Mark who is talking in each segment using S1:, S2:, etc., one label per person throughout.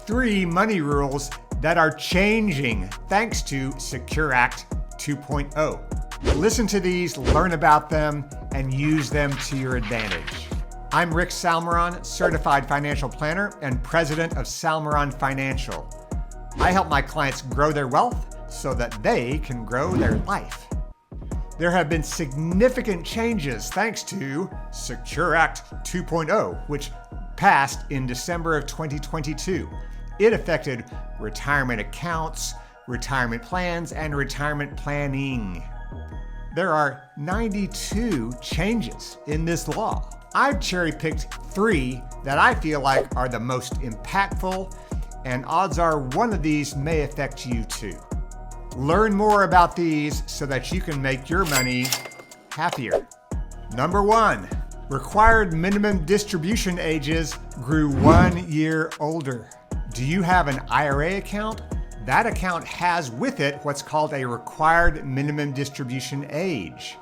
S1: 3 money rules that are changing thanks to Secure Act 2.0. Listen to these, learn about them, and use them to your advantage. I'm Rick Salmeron, Certified Financial Planner and President of Salmeron Financial. I help my clients grow their wealth so that they can grow their life. There have been significant changes thanks to Secure Act 2.0, which passed in December of 2022. It affected retirement accounts, retirement plans, and retirement planning. There are 92 changes in this law. I've cherry-picked 3 that I feel like are the most impactful, and odds are one of these may affect you too. Learn more about these so that you can make your money happier. Number 1, required minimum distribution ages grew 1 year older. Do you have an IRA account? That account has with it what's called a required minimum distribution age.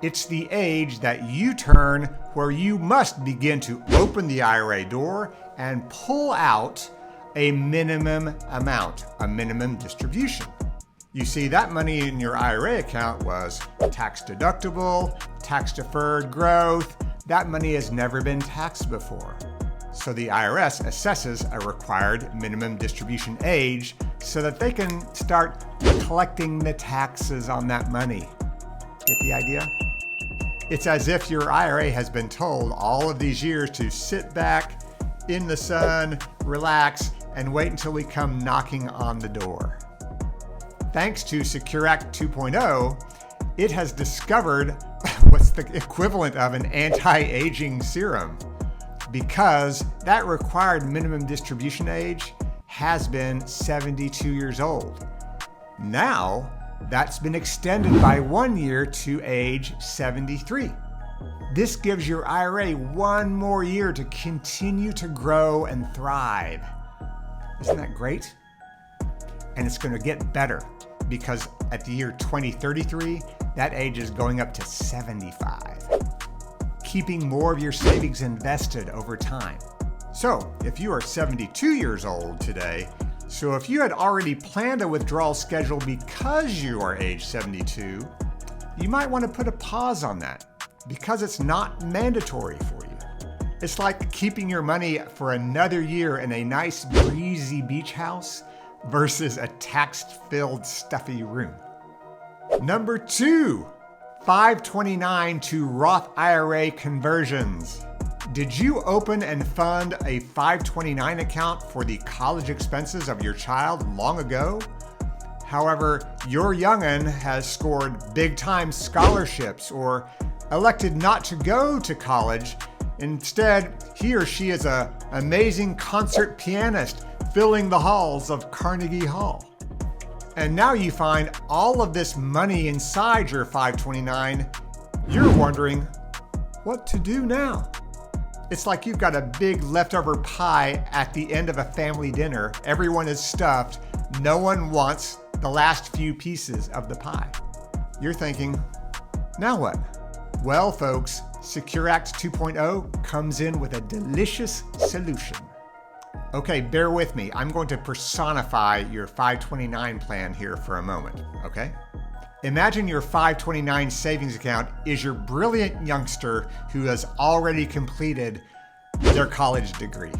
S1: It's the age that you turn where you must begin to open the IRA door and pull out a minimum amount, a minimum distribution. You see, that money in your IRA account was tax deductible, tax deferred growth. That money has never been taxed before. So the IRS assesses a required minimum distribution age so that they can start collecting the taxes on that money. Get the idea? It's as if your IRA has been told all of these years to sit back in the sun, relax, and wait until we come knocking on the door. Thanks to Secure Act 2.0, it has discovered what's the equivalent of an anti-aging serum, because that required minimum distribution age has been 72 years old. Now, that's been extended by 1 year to age 73. This gives your IRA 1 more year to continue to grow and thrive. Isn't that great? And it's going to get better, because at the year 2033, that age is going up to 75. Keeping more of your savings invested over time. So if you are 72 years old today, so if you had already planned a withdrawal schedule because you are age 72, you might want to put a pause on that because it's not mandatory for you. It's like keeping your money for another year in a nice breezy beach house versus a tax-filled stuffy room. Number 2, 529 to Roth IRA conversions. Did you open and fund a 529 account for the college expenses of your child long ago? However, your young'un has scored big-time scholarships or elected not to go to college. Instead, he or she is an amazing concert pianist filling the halls of Carnegie Hall. And now you find all of this money inside your 529. You're wondering what to do now. It's like you've got a big leftover pie at the end of a family dinner. Everyone is stuffed. No one wants the last few pieces of the pie. You're thinking, now what? Well, folks, Secure Act 2.0 comes in with a delicious solution. Okay, bear with me. I'm going to personify your 529 plan here for a moment, okay? Imagine your 529 savings account is your brilliant youngster who has already completed their college degree.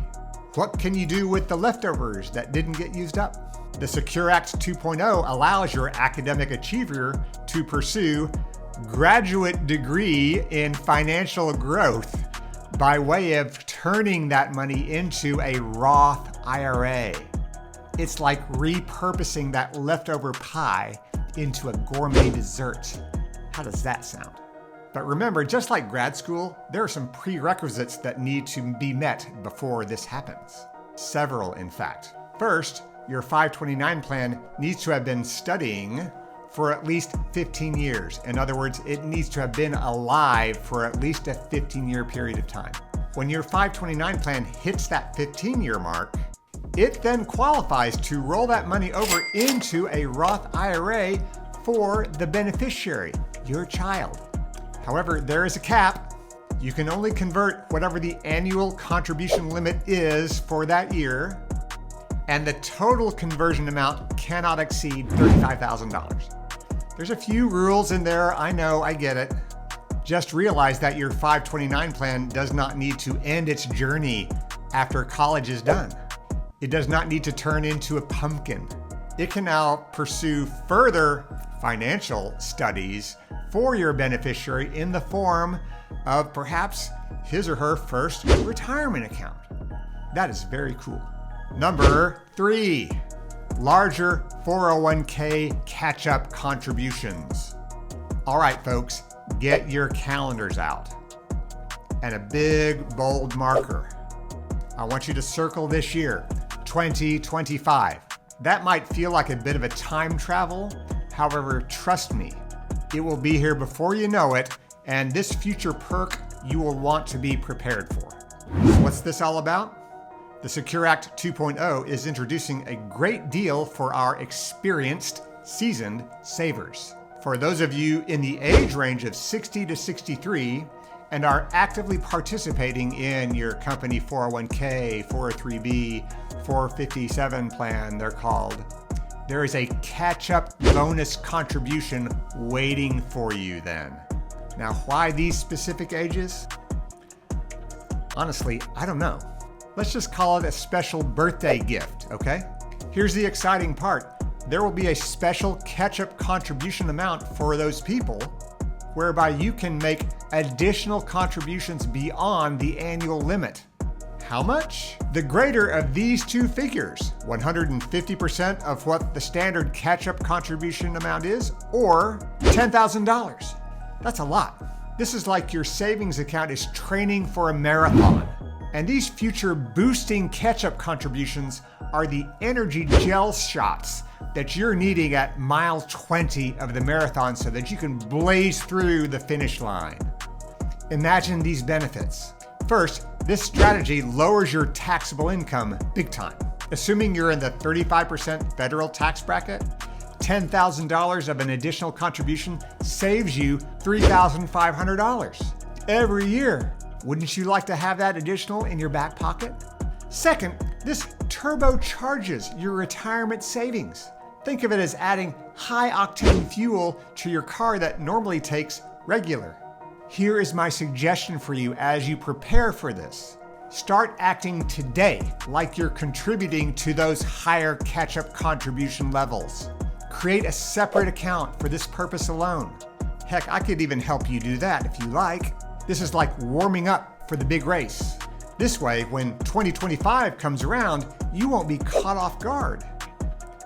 S1: What can you do with the leftovers that didn't get used up? The Secure Act 2.0 allows your academic achiever to pursue graduate degree in financial growth by way of turning that money into a Roth IRA. It's like repurposing that leftover pie into a gourmet dessert. How does that sound? But remember, just like grad school, there are some prerequisites that need to be met before this happens. Several, in fact. First, your 529 plan needs to have been studying for at least 15 years. In other words, it needs to have been alive for at least a 15-year period of time. When your 529 plan hits that 15-year mark, it then qualifies to roll that money over into a Roth IRA for the beneficiary, your child. However, there is a cap. You can only convert whatever the annual contribution limit is for that year. and the total conversion amount cannot exceed $35,000. There's a few rules in there, I know, I get it. Just realize that your 529 plan does not need to end its journey after college is done. It does not need to turn into a pumpkin. It can now pursue further financial studies for your beneficiary in the form of perhaps his or her first retirement account. That is very cool. Number 3, larger 401k catch-up contributions. All right, folks, get your calendars out and a big bold marker. I want you to circle this year, 2025. That might feel like a bit of a time travel. However, trust me, it will be here before you know it, and this future perk you will want to be prepared for. What's this all about? The Secure Act 2.0 is introducing a great deal for our experienced, seasoned savers. For those of you in the age range of 60 to 63 and are actively participating in your company 401k, 403b, 457 plan, they're called, there is a catch-up bonus contribution waiting for you then. Now, why these specific ages? Honestly, I don't know. Let's just call it a special birthday gift, okay? Here's the exciting part. There will be a special catch-up contribution amount for those people whereby you can make additional contributions beyond the annual limit. How much? The greater of these two figures, 150% of what the standard catch-up contribution amount is, or $10,000. That's a lot. This is like your savings account is training for a marathon. And these future boosting catch-up contributions are the energy gel shots that you're needing at mile 20 of the marathon so that you can blaze through the finish line. Imagine these benefits. First, this strategy lowers your taxable income big time. Assuming you're in the 35% federal tax bracket, $10,000 of an additional contribution saves you $3,500 every year. Wouldn't you like to have that additional in your back pocket? Second, this turbocharges your retirement savings. Think of it as adding high-octane fuel to your car that normally takes regular. Here is my suggestion for you as you prepare for this. Start acting today like you're contributing to those higher catch-up contribution levels. Create a separate account for this purpose alone. Heck, I could even help you do that if you like. This is like warming up for the big race. This way, when 2025 comes around, you won't be caught off guard.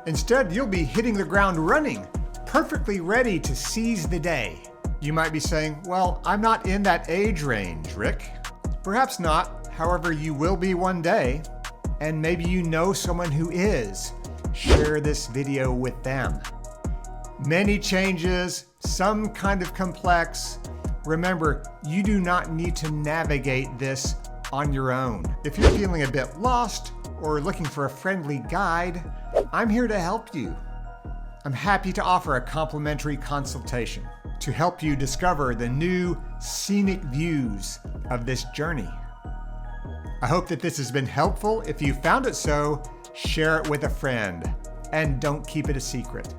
S1: Instead, you'll be hitting the ground running, perfectly ready to seize the day. You might be saying, well, I'm not in that age range, Rick. Perhaps not, however, you will be one day, and maybe you know someone who is. Share this video with them. Many changes, some kind of complex. Remember, you do not need to navigate this on your own. If you're feeling a bit lost or looking for a friendly guide, I'm here to help you. I'm happy to offer a complimentary consultation to help you discover the new scenic views of this journey. I hope that this has been helpful. If you found it so, share it with a friend and don't keep it a secret.